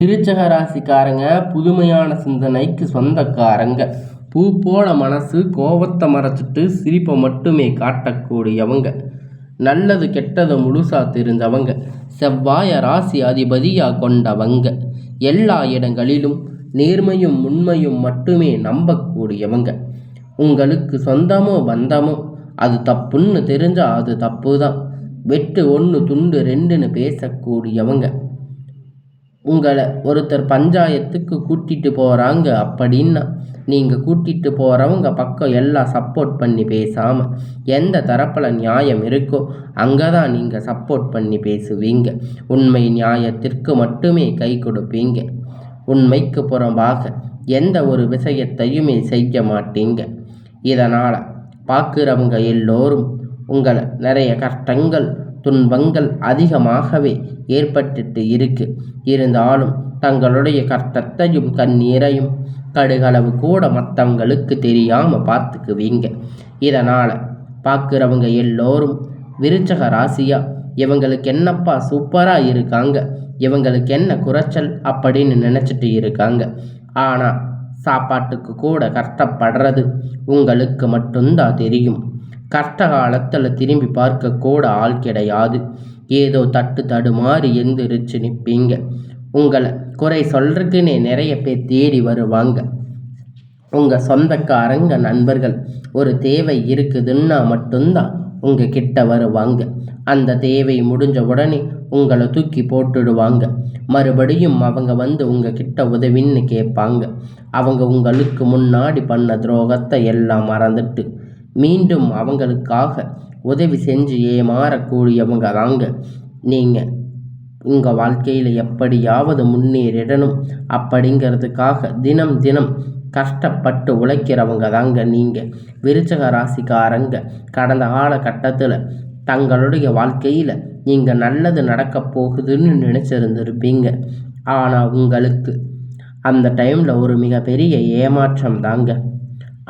விருச்சக ராசிக்காரங்க புதுமையான சிந்தனைக்கு சொந்தக்காரங்க. பூ போல மனசு கோபத்தை மறைச்சிட்டு சிரிப்பை மட்டுமே காட்டக்கூடியவங்க. நல்லது கெட்டதை முழுசா தெரிஞ்சவங்க. செவ்வாய ராசி அதிபதியாக கொண்டவங்க. எல்லா இடங்களிலும் நேர்மையும் உண்மையும் மட்டுமே நம்பக்கூடியவங்க. உங்களுக்கு சொந்தமோ பந்தமோ அது தப்புன்னு தெரிஞ்சா அது தப்பு தான். வெட்டு ஒன்று துண்டு ரெண்டுன்னு பேசக்கூடியவங்க. உங்களை ஒருத்தர் பஞ்சாயத்துக்கு கூட்டிகிட்டு போகிறாங்க அப்படின்னா நீங்கள் கூட்டிகிட்டு போகிறவங்க பக்கம் எல்லாம் சப்போர்ட் பண்ணி பேசாமல் எந்த தரப்பில் நியாயம் இருக்கோ அங்கே தான் நீங்கள் சப்போர்ட் பண்ணி பேசுவீங்க. உண்மை நியாயத்திற்கு மட்டுமே கை கொடுப்பீங்க. உண்மைக்கு புறம்பாக எந்த ஒரு விஷயத்தையுமே செய்ய மாட்டீங்க. இதனால் பார்க்குறவங்க எல்லோரும் உங்களை நிறைய கஷ்டங்கள் துன்பங்கள் அதிகமாகவே ஏற்பட்டுட்டு இருக்கு. இருந்தாலும் தங்களுடைய கஷ்டத்தையும் கண்ணீரையும் கடுகளவு கூட மற்றவங்களுக்கு தெரியாமல் பார்த்துக்குவீங்க. இதனால் பார்க்குறவங்க எல்லோரும் விருச்சக ராசியா இவங்களுக்கு என்னப்பா சூப்பராக இருக்காங்க, இவங்களுக்கு என்ன குறைச்சல் அப்படின்னு நினச்சிட்டு இருக்காங்க. ஆனால் சாப்பாட்டுக்கு கூட கஷ்டப்படுறது உங்களுக்கு மட்டும்தான் தெரியும். கஷ்ட காலத்தில் திரும்பி பார்க்க கூட ஆள் கிடையாது. ஏதோ தட்டு தடுமாறி எந்திரிச்சு நிற்பீங்க. உங்களை குறை சொல்றதுக்குன்னே நிறைய பேர் தேடி வருவாங்க. உங்கள் சொந்தக்காரங்க நண்பர்கள் ஒரு தேவை இருக்குதுன்னா மட்டும்தான் உங்கள் கிட்ட வருவாங்க. அந்த தேவை முடிஞ்ச உடனே உங்களை தூக்கி போட்டுடுவாங்க. மறுபடியும் அவங்க வந்து உங்கள் கிட்ட உதவின்னு கேட்பாங்க. அவங்க உங்களுக்கு முன்னாடி பண்ண துரோகத்தை எல்லாம் மறந்துட்டு மீண்டும் அவங்களுக்காக உதவி செஞ்சு ஏமாறக்கூடியவங்க தாங்க நீங்கள். உங்கள் வாழ்க்கையில் எப்படியாவது முன்னேறிடணும் அப்படிங்கிறதுக்காக தினம் தினம் கஷ்டப்பட்டு உழைக்கிறவங்க தாங்க நீங்கள். விருச்சக ராசிக்காரங்க கடந்த காலகட்டத்தில் தங்களுடைய வாழ்க்கையில் நீங்கள் நல்லது நடக்க போகுதுன்னு நினச்சிருந்துருப்பீங்க. ஆனால் உங்களுக்கு அந்த டைமில் ஒரு மிகப்பெரிய ஏமாற்றம் தாங்க.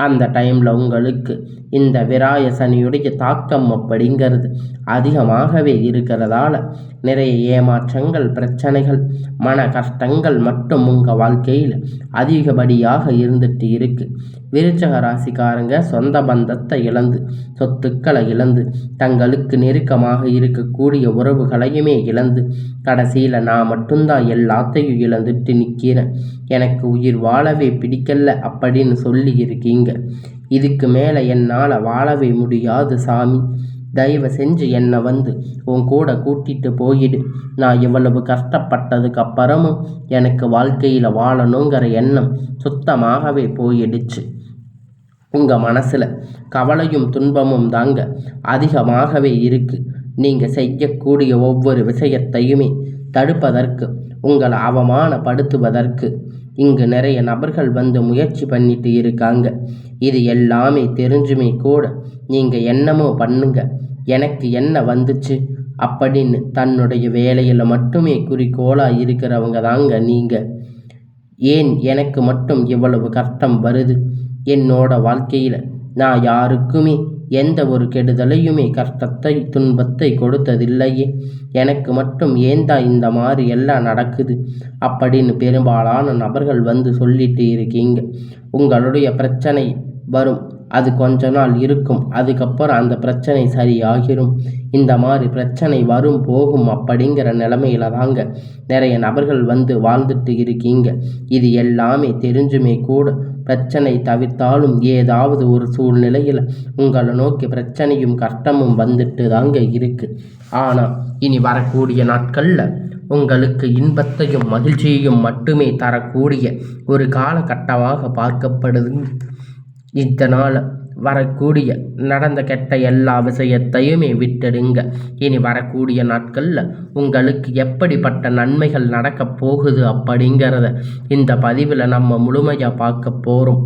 அந்த டைமில் உங்களுக்கு இந்த விராய சனியுடைய தாக்கம் அப்படிங்கிறது அதிகமாகவே இருக்கிறதால நிறைய ஏமாற்றங்கள் பிரச்சனைகள் மன கஷ்டங்கள் மட்டும் உங்கள் வாழ்க்கையில் அதிகப்படியாக இருந்துட்டு இருக்கு. விருச்சக ராசிக்காரங்க சொந்த பந்தத்தை இழந்து சொத்துக்களை இழந்து தங்களுக்கு நெருக்கமாக இருக்கக்கூடிய உறவுகளையுமே இழந்து கடைசியில் நான் மட்டும்தான் எல்லாத்தையும் இழந்துட்டு நிற்கிறேன், எனக்கு உயிர் வாழவே பிடிக்கல அப்படின்னு சொல்லி இருக்கீங்க. இதுக்கு மேலே என்னால் வாழவே முடியாது சாமி, தயவு செஞ்சு என்னை வந்து உன் கூட கூட்டிகிட்டு போயிடு. நான் இவ்வளவு கஷ்டப்பட்டதுக்கு அப்புறமும் எனக்கு வாழ்க்கையில் வாழணுங்கிற எண்ணம் சுத்தமாகவே போயிடுச்சு. உங்கள் மனசில் கவலையும் துன்பமும் தாங்க அதிகமாகவே இருக்குது. நீங்கள் செய்யக்கூடிய ஒவ்வொரு விஷயத்தையுமே தடுப்பதற்கு உங்களை அவமானப்படுத்துவதற்கு இங்கு நிறைய நபர்கள் வந்து முயற்சி பண்ணிட்டு இருக்காங்க. இது எல்லாமே தெரிஞ்சுமே கூட நீங்கள் என்னமோ பண்ணுங்க, எனக்கு என்ன வந்துச்சு அப்படின்னு தன்னுடைய வேலையில் மட்டுமே குறிக்கோளாக இருக்கிறவங்க தாங்க நீங்கள். ஏன் எனக்கு மட்டும் இவ்வளவு கஷ்டம் வருது, என்னோட வாழ்க்கையில் நான் யாருக்குமே எந்த ஒரு கெடுதலையுமே கஷ்டத்தை துன்பத்தை கொடுத்ததில்லையே, எனக்கு மட்டும் ஏந்தா இந்த மாதிரி எல்லாம் நடக்குது அப்படின்னு பெரும்பாலான நபர்கள் வந்து சொல்லிட்டு இருக்கீங்க. உங்களுடைய பிரச்சனை வரும், அது கொஞ்ச நாள் இருக்கும், அதுக்கப்புறம் அந்த பிரச்சனை சரியாகிரும். இந்த மாதிரி பிரச்சனை வரும் போகும் அப்படிங்கிற நிலைமையில தாங்க நிறைய நபர்கள் வந்து வாழ்ந்துட்டு இருக்கீங்க. இது எல்லாமே தெரிஞ்சுமே கூட பிரச்சனை தவிர்த்தாலும் ஏதாவது ஒரு சூழ்நிலையில் உங்களை நோக்கி பிரச்சனையும் கஷ்டமும் வந்துட்டு தாங்க இருக்குது. ஆனால் இனி வரக்கூடிய நாட்களில் உங்களுக்கு இன்பத்தையும் மகிழ்ச்சியையும் மட்டுமே தரக்கூடிய ஒரு காலகட்டமாக பார்க்கப்படுது. இதனால் வரக்கூடிய நடந்த கெட்ட எல்லா விஷயத்தையுமே விட்டுடுங்க. இனி வரக்கூடிய நாட்களில் உங்களுக்கு எப்படிப்பட்ட நன்மைகள் நடக்க போகுது அப்படிங்கிறத இந்த பதிவில் நம்ம முழுமையாக பார்க்க போகிறோம்.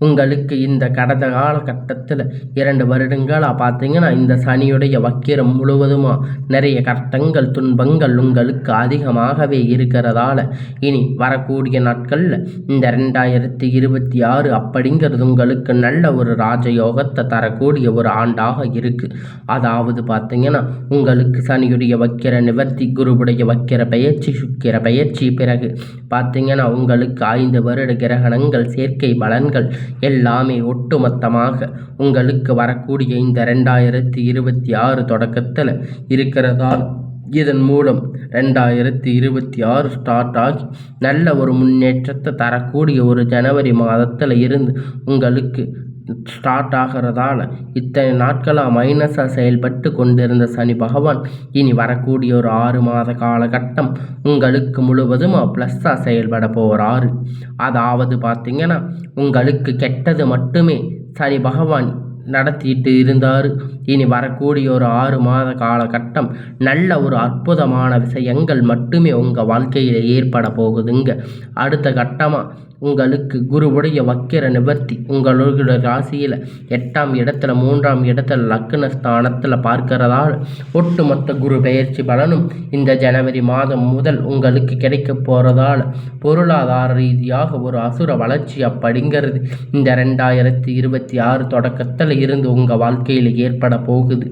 உங்களுக்கு இந்த கடந்த காலகட்டத்தில் 2 வருடங்களாக பார்த்தீங்கன்னா இந்த சனியுடைய வக்கிரம் முழுவதுமாக நிறைய கஷ்டங்கள் துன்பங்கள் உங்களுக்கு அதிகமாகவே இருக்கிறதால இனி வரக்கூடிய நாட்களில் இந்த 2026 அப்படிங்கிறது உங்களுக்கு நல்ல ஒரு ராஜயோகத்தை தரக்கூடிய ஒரு ஆண்டாக இருக்குது. அதாவது பார்த்தீங்கன்னா உங்களுக்கு சனியுடைய வக்கிர நிவர்த்தி, குருவுடைய வக்கிர பயிற்சி, சுக்கிர பயிற்சி, பிறகு பார்த்தீங்கன்னா உங்களுக்கு 5 வருட கிரகணங்கள் சேர்க்கை பலன்கள் எல்லாமே ஒட்டுமொத்தமாக உங்களுக்கு வரக்கூடிய இந்த 2026 தொடக்கத்தில் இருக்கிறதால் இதன் மூலம் 2026 ஸ்டார்ட் ஆகி நல்ல ஒரு முன்னேற்றத்தை தரக்கூடிய ஒரு ஜனவரி மாதத்தில் இருந்து உங்களுக்கு ஸ்டார்ட் ஆகிறதால இத்தனை நாட்களாக மைனஸாக செயல்பட்டு கொண்டிருந்த சனி பகவான் இனி வரக்கூடிய ஒரு 6 மாத காலகட்டம் உங்களுக்கு முழுவதுமாக ப்ளஸ்ஸாக செயல்பட போகிறாரு. அதாவது பார்த்திங்கன்னா உங்களுக்கு கெட்டது மட்டுமே சனி பகவான் நடத்திட்டு இருந்தார். இனி வரக்கூடிய ஒரு 6 மாத காலகட்டம் நல்ல ஒரு அற்புதமான விஷயங்கள் மட்டுமே உங்கள் வாழ்க்கையில் ஏற்பட போகுதுங்க. அடுத்த கட்டமாக உங்களுக்கு குருவுடைய வக்கிர நிவர்த்தி உங்களுடைய ராசியில் 8ஆம் இடத்துல 3ஆம் இடத்துல லக்னஸ்தானத்தில் பார்க்கிறதால் ஒட்டுமொத்த குரு பெயர்ச்சி பலனும் இந்த ஜனவரி மாதம் முதல் உங்களுக்கு கிடைக்க போகிறதால பொருளாதார ரீதியாக ஒரு அசுர வளர்ச்சி அப்படிங்கிறது இந்த 2026 தொடக்கத்தில் இருந்து உங்கள் வாழ்க்கையில் ஏற்பட போகுது.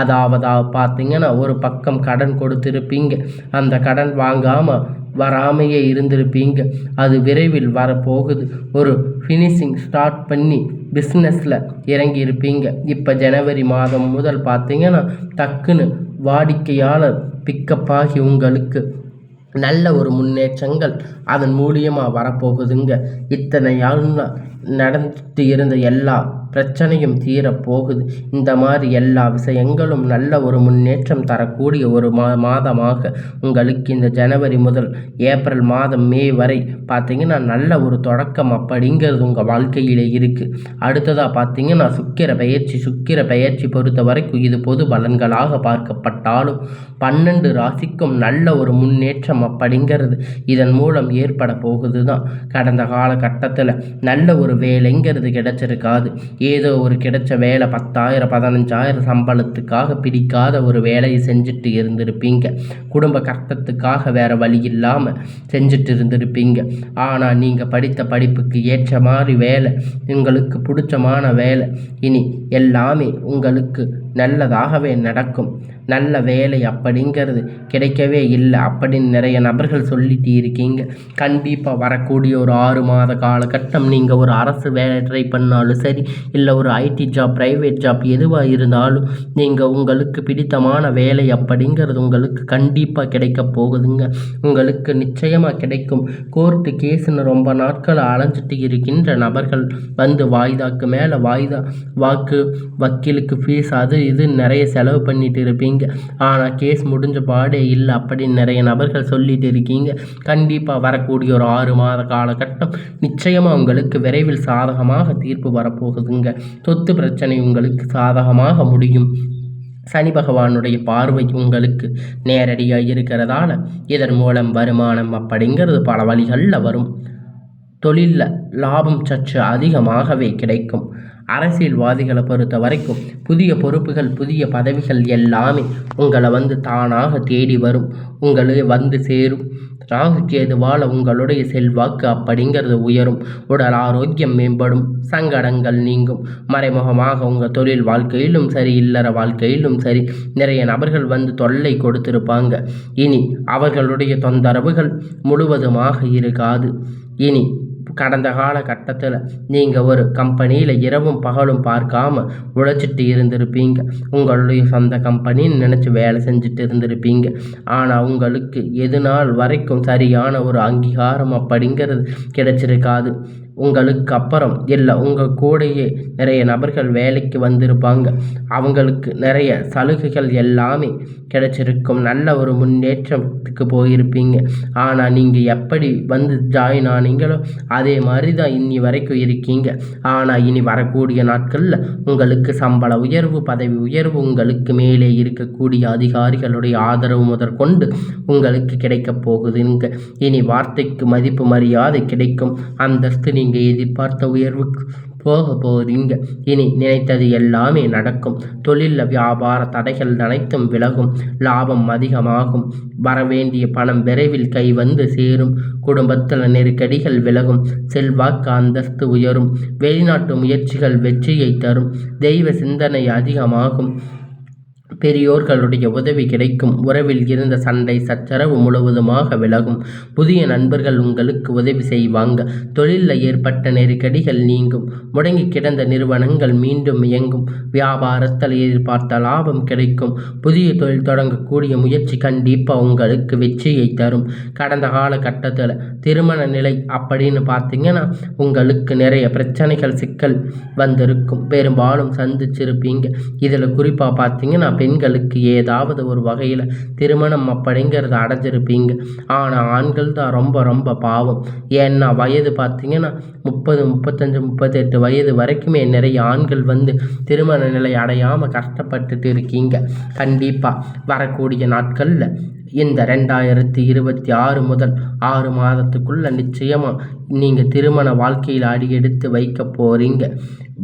அதாவது பார்த்தீங்கன்னா ஒரு பக்கம் கடன் கொடுத்துருப்பீங்க, அந்த கடன் வாங்காமல் வராமையே இருந்திருப்பீங்க, அது விரைவில் வரப்போகுது. ஒரு ஃபினிஷிங் ஸ்டார்ட் பண்ணி பிஸ்னஸில் இறங்கியிருப்பீங்க. இப்போ ஜனவரி மாதம் முதல் பார்த்தீங்கன்னா டக்குன்னு வாடிக்கையாளர் பிக்கப் ஆகி உங்களுக்கு நல்ல ஒரு முன்னேற்றங்கள் அதன் மூலியமாக வரப்போகுதுங்க. இத்தனை நாள் நடந்துட்டு இருந்த எல்லா பிரச்சனையும் தீரப்போகுது. இந்த மாதிரி எல்லா விஷயங்களும் நல்ல ஒரு முன்னேற்றம் தரக்கூடிய ஒரு மாதமாக உங்களுக்கு இந்த ஜனவரி முதல் ஏப்ரல் மாதம் மே வரை பார்த்திங்கன்னா நல்ல ஒரு தொடக்கம் அப்படிங்கிறது உங்கள் வாழ்க்கையிலே இருக்குது. அடுத்ததாக பார்த்திங்கன்னா சுக்கிர பயிற்சி பொறுத்த வரைக்கும் இது பொது பலன்களாக பார்க்கப்பட்டாலும் 12 ராசிக்கும் நல்ல ஒரு முன்னேற்றம் அப்படிங்கிறது இதன் மூலம் ஏற்பட போகுது தான். கடந்த காலகட்டத்தில் நல்ல ஒரு வேலைங்கிறது கிடைச்சிருக்காது. ஏதோ ஒரு கிடைச்ச வேலை 10,000 15,000 சம்பளத்துக்காக பிடிக்காத ஒரு வேலையை செஞ்சுட்டு இருந்திருப்பீங்க. குடும்ப கஷ்டத்துக்காக வேறு வழி இல்லாமல் செஞ்சுட்டு இருந்திருப்பீங்க. ஆனால் நீங்கள் படித்த படிப்புக்கு ஏற்ற மாதிரி வேலை, உங்களுக்கு பிடிச்சமான வேலை, இனி எல்லாமே உங்களுக்கு நல்லதாகவே நடக்கும். நல்ல வேலை அப்படிங்கிறது கிடைக்கவே இல்லை அப்படின்னு நிறைய நபர்கள் சொல்லிட்டு இருக்கீங்க. கண்டிப்பாக வரக்கூடிய ஒரு 6 மாத காலகட்டம் நீங்கள் ஒரு அரசு வேலை ட்ரை பண்ணாலும் சரி, இல்லை ஒரு ஐடி ஜாப், ப்ரைவேட் ஜாப் எதுவாக இருந்தாலும் நீங்கள் உங்களுக்கு பிடித்தமான வேலை அப்படிங்கிறது உங்களுக்கு கண்டிப்பாக கிடைக்க போகுதுங்க. உங்களுக்கு நிச்சயமாக கிடைக்கும். கோர்ட்டு கேஸுன்னு ரொம்ப நாட்கள் அலைஞ்சிட்டு இருக்கின்ற நபர்கள் வந்து வாய்தாக்கு மேலே வாய்தா, வக்கீலுக்கு ஃபீஸ், அது இது நிறைய செலவு பண்ணிட்டு இருப்பீங்க. ஆனால் கேஸ் முடிஞ்ச பாடே இல்லை அப்படின்னு நிறைய நபர்கள் சொல்லிட்டு இருக்கீங்க. கண்டிப்பாக வரக்கூடிய ஒரு 6 மாத காலகட்டம் நிச்சயமாக உங்களுக்கு விரைவில் சாதகமாக தீர்ப்பு வரப்போகுதுங்க. சொத்து பிரச்சனை உங்களுக்கு சாதகமாக முடியும். சனி பகவானுடைய பார்வை உங்களுக்கு நேரடியாக இருக்கிறதால இதன் மூலம் வருமானம் அப்படிங்கிறது பல வழிகளில் வரும். தொழிலில் லாபம் சற்று அதிகமாகவே கிடைக்கும். அரசியல்வாதிகளை பொறுத்த வரைக்கும் புதிய பொறுப்புகள், புதிய பதவிகள் எல்லாமே உங்களை வந்து தானாக தேடி வரும், உங்களை வந்து சேரும். ராகு கேதுவால் உங்களுடைய செல்வாக்கு அப்படிங்கிறது உயரும். உடல் ஆரோக்கியம் மேம்படும், சங்கடங்கள் நீங்கும். மறைமுகமாக உங்கள் தொழில் வாழ்க்கையிலும் சரி, இல்லற வாழ்க்கையிலும் சரி நிறைய நபர்கள் வந்து தொல்லை கொடுத்திருப்பாங்க. இனி அவர்களுடைய தொந்தரவுகள் முழுவதுமாக இருக்காது. இனி கடந்த காலகட்டத்தில் நீங்கள் ஒரு கம்பெனியில் இரவும் பகலும் பார்க்காம உழைச்சிட்டு இருந்திருப்பீங்க. உங்களுடைய சொந்த கம்பெனின்னு நினச்சி வேலை செஞ்சுட்டு இருந்திருப்பீங்க. ஆனால் உங்களுக்கு எது நாள் வரைக்கும் சரியான ஒரு அங்கீகாரம் அப்படிங்கிறது கிடைச்சிருக்காது. உங்களுக்கு அப்புறம் இல்லை, உங்கள் கூடையே நிறைய நபர்கள் வேலைக்கு வந்திருப்பாங்க. அவங்களுக்கு நிறைய சலுகைகள் எல்லாமே கிடைச்சிருக்கும். நல்ல ஒரு முன்னேற்றத்துக்கு போயிருப்பீங்க. ஆனால் நீங்கள் எப்படி வந்து ஜாயின் ஆனீங்களோ அதே மாதிரி தான் இன்னி வரைக்கும் இருக்கீங்க. ஆனால் இனி வரக்கூடிய நாட்களில் உங்களுக்கு சம்பள உயர்வு, பதவி உயர்வு, உங்களுக்கு மேலே இருக்கக்கூடிய அதிகாரிகளுடைய ஆதரவு முதற்கொண்டு உங்களுக்கு கிடைக்கப் போகுதுங்க. இனி வார்த்தைக்கு மதிப்பு மரியாதை கிடைக்கும். அந்தஸ்து நீங்கள் எதிர்பார்த்த உயர்வுக்கு போக போகிறீங்க. இனி நினைத்தது எல்லாமே நடக்கும். தொழிலில் வியாபார தடைகள் அனைத்தும் விலகும். லாபம் அதிகமாகும். வரவேண்டிய பணம் விரைவில் கை வந்து சேரும். குடும்பத்தில் நெருக்கடிகள் விலகும். செல்வாக்கு அந்தஸ்து உயரும். வெளிநாட்டு முயற்சிகள் வெற்றியை தரும். தெய்வ சிந்தனை அதிகமாகும். பெரியோர்களுடைய உதவி கிடைக்கும். உறவில் இருந்த சண்டை சச்சரவு முழுவதுமாக விலகும். புதிய நண்பர்கள் உங்களுக்கு உதவி செய்வாங்க. தொழிலில் ஏற்பட்ட நெருக்கடிகள் நீங்கும். முடங்கி கிடந்த நிறுவனங்கள் மீண்டும் இயங்கும். வியாபாரத்தில் எதிர்பார்த்த லாபம் கிடைக்கும். புதிய தொழில் தொடங்கக்கூடிய முயற்சி கண்டிப்பாக உங்களுக்கு வெற்றியை தரும். கடந்த காலகட்டத்தில் திருமண நிலை அப்படின்னு பார்த்தீங்கன்னா உங்களுக்கு நிறைய பிரச்சனைகள் சிக்கல் வந்திருக்கும். பெரும்பாலும் சந்திச்சிருப்பீங்க. இதில் குறிப்பாக பார்த்தீங்கன்னா பெண்களுக்கு ஏதாவது ஒரு வகையில் திருமணம் அப்படிங்கிறத அடைஞ்சிருப்பீங்க. ஆனால் ஆண்கள் தான் ரொம்ப ரொம்ப பாவம். ஏன்னா வயது பார்த்தீங்கன்னா 30, 35, 38 வயது வரைக்குமே நிறைய ஆண்கள் வந்து திருமண நிலை அடையாமல் கஷ்டப்பட்டுட்டு இருக்கீங்க. கண்டிப்பாக வரக்கூடிய நாட்களில் இந்த 2026 முதல் 6 மாதத்துக்குள்ள நிச்சயமாக நீங்கள் திருமண வாழ்க்கையில் அடியெடுத்து வைக்க போகிறீங்க.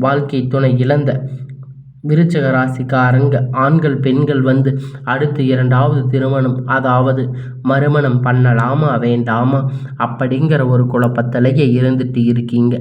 வாழ்க்கை துணை இழந்த விருச்சிக ராசிக்காரங்க ஆண்கள் பெண்கள் வந்து அடுத்து 2வது திருமணம் அதாவது மறுமணம் பண்ணலாமா வேண்டாமா அப்படிங்கிற ஒரு குழப்பத்திலேயே இருந்துட்டு இருக்கீங்க.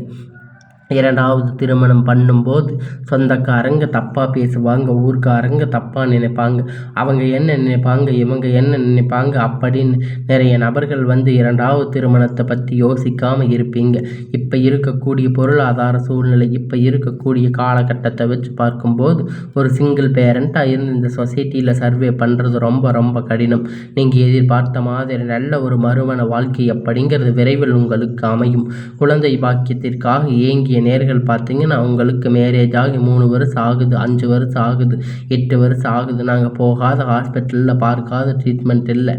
2வது திருமணம் பண்ணும்போது சொந்தக்காரங்க தப்பாக பேசுவாங்க. ஊர்க்காரங்க தப்பாக நினைப்பாங்க. அவங்க என்ன நினைப்பாங்க இவங்க என்ன நினைப்பாங்க அப்படின்னு நிறைய நபர்கள் வந்து 2வது திருமணத்தை பற்றி யோசிக்காமல் இருப்பீங்க. இப்போ இருக்கக்கூடிய பொருளாதார சூழ்நிலை இப்போ இருக்கக்கூடிய காலகட்டத்தை வச்சு பார்க்கும்போது ஒரு சிங்கிள் பேரண்ட்டாக இருந்து இந்த சொசைட்டியில் சர்வே பண்ணுறது ரொம்ப ரொம்ப கடினம். நீங்கள் எதிர்பார்த்த மாதிரி நல்ல ஒரு மறுமண வாழ்க்கை அப்படிங்கிறது விரைவில் உங்களுக்கு அமையும். குழந்தை பாக்கியத்திற்காக ஏங்கிய நேர்கள் பார்த்தீங்கன்னா உங்களுக்கு மேரேஜ் ஆகி 3 வருஷம் ஆகுது, 5 வருஷம் ஆகுது, 8 வருஷம் ஆகுது. நாங்கள் போகாத ஹாஸ்பிட்டலில் பார்க்காத ட்ரீட்மெண்ட் இல்லை.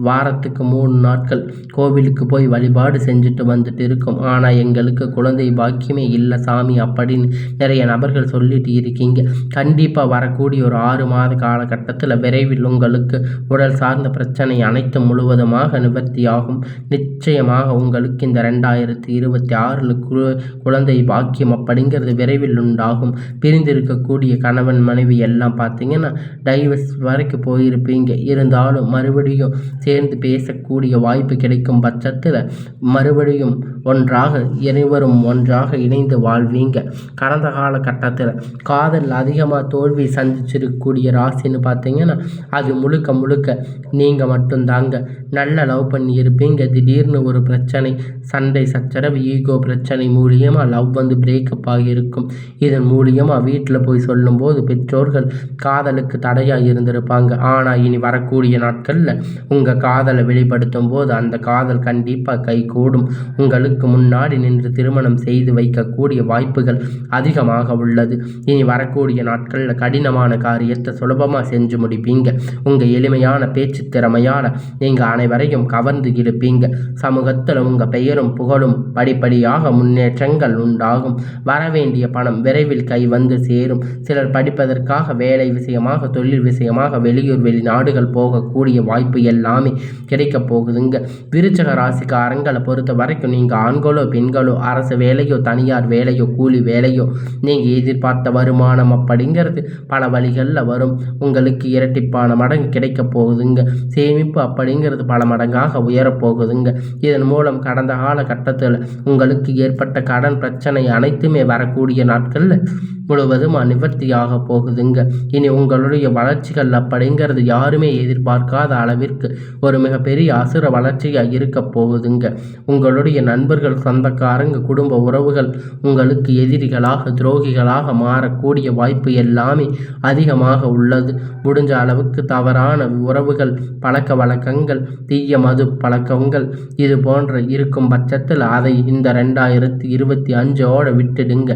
வாரத்துக்கு 3 நாட்கள் கோவிலுக்கு போய் வழிபாடு செஞ்சுட்டு வந்துட்டு இருக்கோம். ஆனால் எங்களுக்கு குழந்தை பாக்கியமே இல்லை சாமி அப்படின்னு நிறைய நபர்கள் சொல்லிட்டு இருக்கீங்க. கண்டிப்பாக வரக்கூடிய ஒரு 6 மாத காலகட்டத்தில் விரைவில் உங்களுக்கு உடல் சார்ந்த பிரச்சனை அனைத்தும் முழுவதுமாக நிவர்த்தியாகும். நிச்சயமாக உங்களுக்கு இந்த 2026 குழந்தை பாக்கியம் அப்படிங்கிறது விரைவில் உண்டாகும். பிரிந்திருக்கக்கூடிய கணவன் மனைவி எல்லாம் பார்த்தீங்கன்னா டைவர்ஸ் வரைக்கும் போயிருப்பீங்க. இருந்தாலும் மறுபடியும் சேர்ந்து பேசக்கூடிய வாய்ப்பு கிடைக்கும் பட்சத்தில் மறுபடியும் இருவரும் ஒன்றாக இணைந்து வாழ்வீங்க. கடந்த காலகட்டத்தில் காதல் அதிகமாக தோல்வி சந்திச்சிருக்கக்கூடிய ராசின்னு பார்த்தீங்கன்னா அது முழுக்க முழுக்க நீங்கள் மட்டும்தாங்க. நல்ல லவ் பண்ணி இருப்பீங்க. திடீர்னு ஒரு பிரச்சனை சண்டை சச்சரவு ஈகோ பிரச்சனை மூலியமாக லவ் வந்து பிரேக்கப் ஆகியிருக்கும். இதன் மூலியமாக வீட்டில் போய் சொல்லும்போது பெற்றோர்கள் காதலுக்கு தடையாக இருந்திருப்பாங்க. ஆனால் இனி வரக்கூடிய நாட்களில் உங்கள் காதலை வெளிப்படுத்தும் போது அந்த காதல் கண்டிப்பாக கைகூடும். உங்களுக்கு முன்னாடி நின்று திருமணம் செய்து வைக்கக்கூடிய வாய்ப்புகள் அதிகமாக உள்ளது. இனி வரக்கூடிய நாட்களில் கடினமான காரியத்தை சுலபமாக செஞ்சு முடிப்பீங்க. உங்கள் எளிமையான பேச்சு திறமையால் நீங்கள் அனைவரையும் கவர்ந்து இருப்பீங்க. சமூகத்தில் உங்கள் பெயரும் புகழும் படிப்படியாக முன்னேற்றங்கள் உண்டாகும். வரவேண்டிய பணம் விரைவில் கை வந்து சேரும். சிலர் படிப்பதற்காக வேலை விஷயமாக தொழில் விஷயமாக வெளியூர் வெளிநாடுகள் போகக்கூடிய வாய்ப்பு எல்லாமே கிடைக்க போகுதுங்க. விருச்சிக ராசிக்காரங்களை பொறுத்த வரைக்கும் நீங்கள் ஆண்களோ பெண்களோ அரசு வேலையோ தனியார் வேலையோ கூலி வேலையோ நீங்கள் எதிர்பார்த்த வருமானம் அப்படிங்கிறது பல வழிகளில் வரும். உங்களுக்கு இரட்டிப்பான மடங்கு கிடைக்க போகுதுங்க. சேமிப்பு அப்படிங்கிறது பல மடங்காக உயரப்போகுதுங்க. இதன் மூலம் கடந்த காலகட்டத்தில் உங்களுக்கு ஏற்பட்ட கடன் பிரச்சனை அனைத்துமே வரக்கூடிய நாட்களில் முழுவதும் நிவர்த்தியாக போகுதுங்க. இனி உங்களுடைய வளர்ச்சிகள் அப்படிங்கிறது யாருமே எதிர்பார்க்காத அளவிற்கு ஒரு மிகப்பெரிய அசுர வளர்ச்சியாக இருக்க போகுதுங்க. உங்களுடைய நண்பர்கள் சொந்தக்காரங்க குடும்ப உறவுகள் உங்களுக்கு எதிரிகளாக துரோகிகளாக மாறக்கூடிய வாய்ப்பு எல்லாமே அதிகமாக உள்ளது. முடிஞ்ச அளவுக்கு தவறான உறவுகள் பழக்க வழக்கங்கள் தீய மது பழக்கங்கள் இது போன்ற இருக்கும் பட்சத்தில் அதை இந்த 2025 விட்டுடுங்க.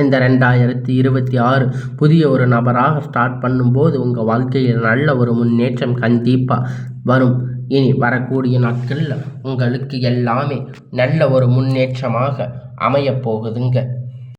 இந்த 2026 புதிய ஒரு நபராக ஸ்டார்ட் பண்ணும்போது உங்கள் வாழ்க்கையில் நல்ல ஒரு முன்னேற்றம் கண்டிப்பாக வரும். இனி வரக்கூடிய நாட்களில் உங்களுக்கு எல்லாமே நல்ல ஒரு முன்னேற்றமாக அமையப் போகுதுங்க.